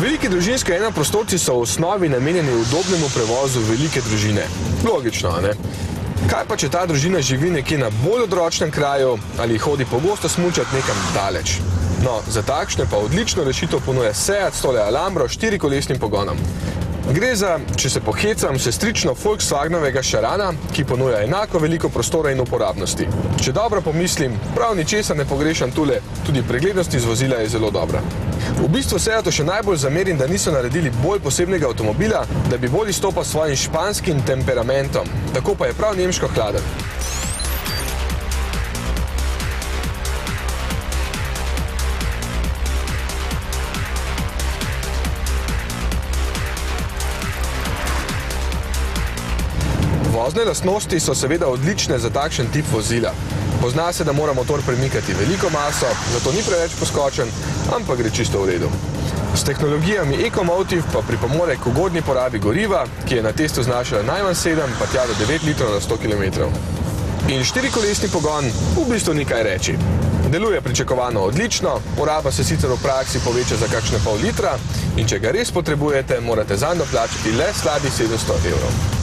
Veliki družinski enoprostorci so v osnovi namenjeni udobnemu prevozu velike družine. Logično, ne? Kaj pa, če ta družina živi nekje na bolj odročnem kraju ali hodi pogosto smučati nekam daleč? No, za takšne pa odlično rešitev ponuja Seat s tole Alhambro s 4-kolesnim pogonom. Gre za, če se pohecam, sestrično Volkswagenovega Charana, ki ponuja enako veliko prostora in uporabnosti. Če dobro pomislim, prav ničesar ne pogrešam tule, tudi preglednost iz vozila je zelo dobra. V bistvu Seatu še najbolj zamerim, da niso naredili bolj posebnega avtomobila, da bi bolj izstopal s svojim španskim temperamentom, tako pa je prav nemško hladen. Vozne lastnosti so seveda odlične za takšen tip vozila. Pozna se, da mora motor premikati veliko maso, zato ni preveč poskočen, ampak gre čisto v redu. S tehnologijami EcoMotive pa pripomore k ugodni porabi goriva, ki je na testu znašala najmanj 7 pa tja do 9 litrov na 100 km. In 4-kolesni pogon v bistvu ni kaj reči. Deluje pričakovano odlično, poraba se sicer v praksi poveča za kakšne pol litra in če ga res potrebujete, morate zanj doplačati le slabih 700 evrov.